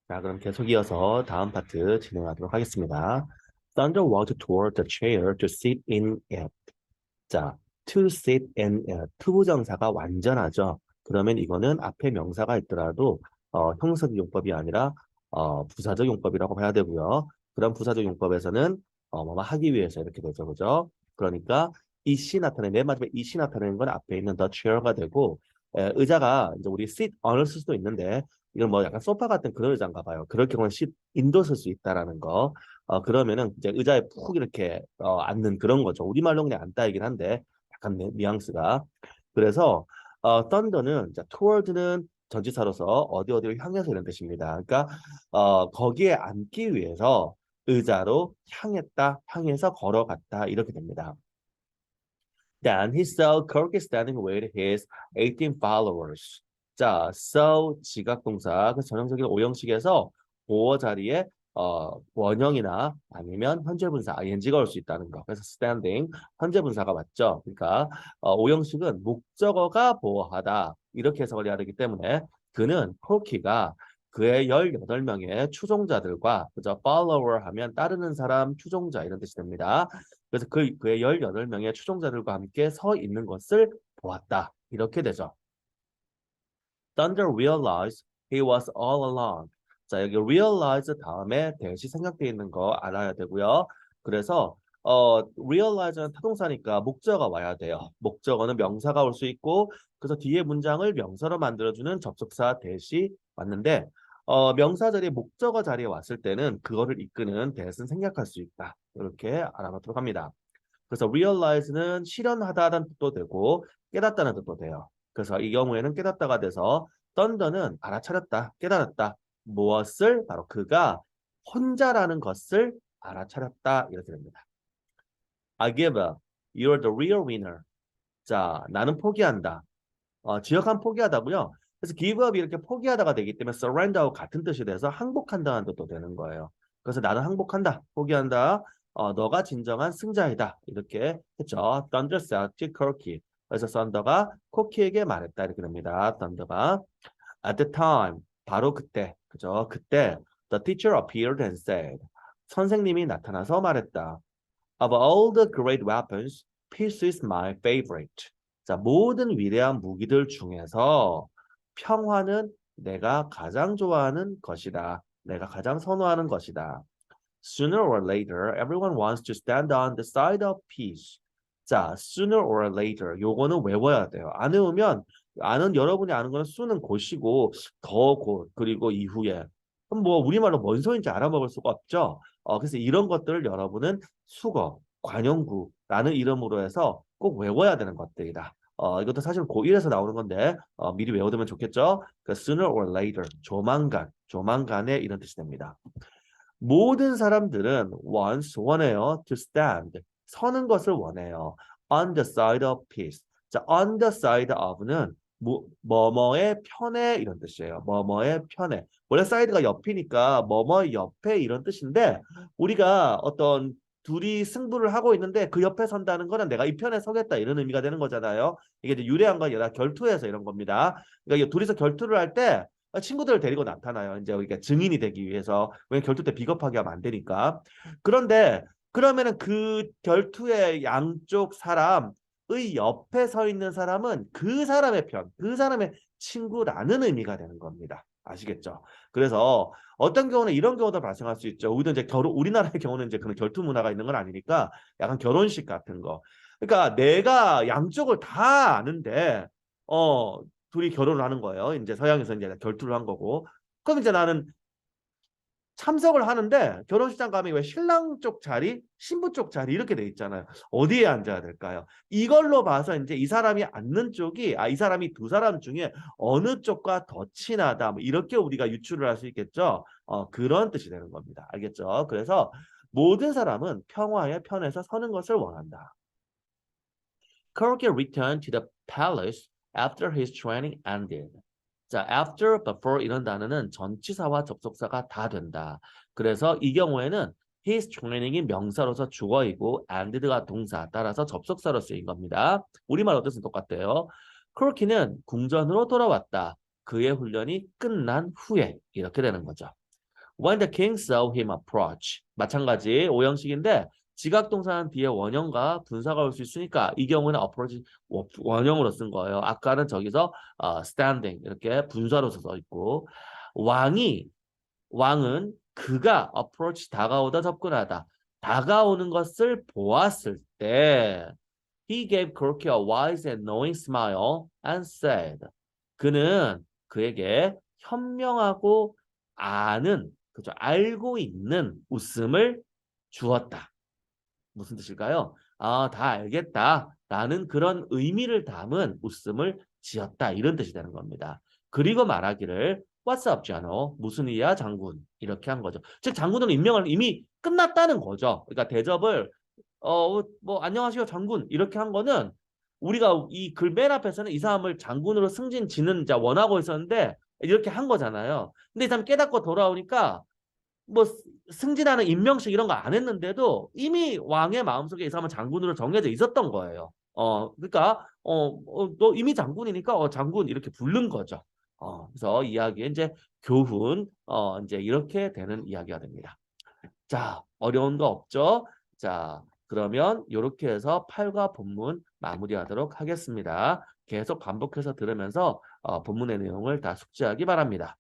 자, 그럼 계속 이어서 다음 파트 진행하도록 하겠습니다. Thunder walked toward the chair to sit in it. 자, to sit in it. 투부정사가 완전하죠. 그러면 이거는 앞에 명사가 있더라도 형용사적 용법이 아니라 부사적 용법이라고 봐야 되고요. 그런 부사적 용법에서는 뭐뭐 하기 위해서 이렇게 되죠, 그죠? 그러니까 이시 나타내는 맨 마지막에 이시 나타내는 건 앞에 있는 the chair가 되고 의자가 이제 우리 sit on을 쓸 수도 있는데 이건 뭐 약간 소파 같은 그런 의자인가 봐요. 그럴 경우는 sit in도 쓸 수 있다라는 거. 그러면은 이제 의자에 푹 이렇게 앉는 그런 거죠. 우리말로 그냥 앉다이긴 한데 약간 뉘앙스가. 그래서 thunder는 자, toward는 전치사로서 어디 어디를 향해서 이런 뜻입니다. 그러니까 거기에 앉기 위해서 의자로 향했다, 향해서 걸어갔다 이렇게 됩니다. Then he saw Kirk standing with his 18 followers. 자, saw 지각동사 그 전형적인 오형식에서 보어 자리에 원형이나 아니면 현재 분사 ing가 올 수 있다는 거. 그래서 standing 현재 분사가 맞죠. 그러니까 오형식은 목적어가 보어하다 이렇게 해석을 해야 되기 때문에 그는 콜키가 그의 18명의 추종자들과 그저 follower 하면 따르는 사람, 추종자 이런 뜻이 됩니다. 그래서 그의 18명의 추종자들과 함께 서 있는 것을 보았다. 이렇게 되죠. Thunder realized he was all alone. 자, 여기 realize 다음에 대시 생략되어 있는 거 알아야 되고요. 그래서 realize는 타동사니까 목적어가 와야 돼요. 목적어는 명사가 올 수 있고 그래서 뒤에 문장을 명사로 만들어주는 접속사 대시 왔는데 명사 자리에 목적어 자리에 왔을 때는 그거를 이끄는 대신 생략할 수 있다. 이렇게 알아놓도록 합니다. 그래서 realize는 실현하다라는 뜻도 되고 깨닫다는 뜻도 돼요. 그래서 이 경우에는 깨닫다가 돼서 thunder는 알아차렸다, 깨달았다. 무엇을? 바로 그가 혼자라는 것을 알아차렸다. 이렇게 됩니다. I give up. You're the real winner. 자, 나는 포기한다. 지역한 포기하다고요. 그래서 give up 이렇게 포기하다가 되기 때문에 surrender하고 같은 뜻이 돼서 항복한다는 뜻도 되는 거예요. 그래서 나는 항복한다, 포기한다. 너가 진정한 승자이다. 이렇게 했죠. Thunder said to Corky. 그래서 썬더가 코키에게 말했다. 이렇게 됩니다. 썬더가 at the time, 바로 그때, 그죠? 그때 the teacher appeared and said. 선생님이 나타나서 말했다. Of all the great weapons, peace is my favorite. 자, 모든 위대한 무기들 중에서 평화는 내가 가장 좋아하는 것이다. 내가 가장 선호하는 것이다. Sooner or later, everyone wants to stand on the side of peace. 자, sooner or later. 요거는 외워야 돼요. 안 외우면 여러분이 아는 거는 수는 곧이고 더 곧, 그리고 이후에. 그럼 뭐 우리말로 뭔 소리인지 알아먹을 수가 없죠. 그래서 이런 것들을 여러분은 수거, 관용구라는 이름으로 해서 꼭 외워야 되는 것들이다. 이것도 사실 고1에서 나오는 건데 미리 외워두면 좋겠죠. 그 sooner or later, 조만간, 조만간에 이런 뜻이 됩니다. 모든 사람들은 원해요. to stand, 서는 것을 원해요. on the side of peace. 자, on the side of는 뭐뭐의 편에 이런 뜻이에요. 뭐뭐의 편에. 원래 사이드가 옆이니까 뭐뭐 옆에 이런 뜻인데 우리가 어떤 둘이 승부를 하고 있는데 그 옆에 선다는 거는 내가 이 편에 서겠다 이런 의미가 되는 거잖아요. 이게 이제 유래한 건 얘가 결투에서 이런 겁니다. 그러니까 둘이서 결투를 할 때 친구들을 데리고 나타나요. 이제 우리가 증인이 되기 위해서. 왜냐면 결투 때 비겁하게 하면 안 되니까. 그런데 그러면은 그 결투의 양쪽 사람의 옆에 서 있는 사람은 그 사람의 편, 그 사람의 친구라는 의미가 되는 겁니다. 아시겠죠? 그래서 어떤 경우는 이런 경우도 발생할 수 있죠. 우리도 이제 우리나라의 경우는 이제 그런 결투 문화가 있는 건 아니니까 약간 결혼식 같은 거. 그러니까 내가 양쪽을 다 아는데 둘이 결혼을 하는 거예요. 이제 서양에서 이제 결투를 한 거고. 그럼 이제 나는 참석을 하는데 결혼식장 가면 왜 신랑 쪽 자리, 신부 쪽 자리 이렇게 돼 있잖아요. 어디에 앉아야 될까요? 이걸로 봐서 이제 이 사람이 앉는 쪽이 이 사람이 두 사람 중에 어느 쪽과 더 친하다. 뭐 이렇게 우리가 유추를 할 수 있겠죠. 그런 뜻이 되는 겁니다. 알겠죠? 그래서 모든 사람은 평화의 편에서 서는 것을 원한다. Kirk returned to the palace after his training ended. 자, after, before 이런 단어는 전치사와 접속사가 다 된다. 그래서 이 경우에는 his training이 명사로서 주어이고 ended가 동사, 따라서 접속사로 쓰인 겁니다. 우리말로 뜻은 똑같대요. 크로키는 궁전으로 돌아왔다. 그의 훈련이 끝난 후에 이렇게 되는 거죠. When the king saw him approach. 마찬가지 오형식인데 지각동사는 뒤에 원형과 분사가 올 수 있으니까 이 경우는 approach 원형으로 쓴 거예요. 아까는 저기서 standing 이렇게 분사로 써 있고 왕은 그가 approach 다가오다 접근하다 다가오는 것을 보았을 때 he gave 그렇게 a wise and knowing smile and said 그는 그에게 현명하고 아는 그죠 알고 있는 웃음을 주었다. 무슨 뜻일까요? 아, 다 알겠다. 라는 그런 의미를 담은 웃음을 지었다. 이런 뜻이 되는 겁니다. 그리고 말하기를 What's up, General? 무슨 일이야, 장군? 이렇게 한 거죠. 즉, 장군은 임명을 이미 끝났다는 거죠. 그러니까 대접을 뭐 안녕하세요, 장군. 이렇게 한 거는 우리가 이 글 맨 앞에서는 이 사람을 장군으로 승진 지는 자 원하고 있었는데 이렇게 한 거잖아요. 근데 이 사람 깨닫고 돌아오니까 뭐 승진하는 임명식 이런 거 안 했는데도 이미 왕의 마음속에 이 사람은 장군으로 정해져 있었던 거예요. 그러니까 너 이미 장군이니까 장군 이렇게 부른 거죠. 그래서 이야기에 이제 교훈 이제 이렇게 되는 이야기가 됩니다. 자, 어려운 거 없죠? 자, 그러면 이렇게 해서 8과 본문 마무리하도록 하겠습니다. 계속 반복해서 들으면서 본문의 내용을 다 숙지하기 바랍니다.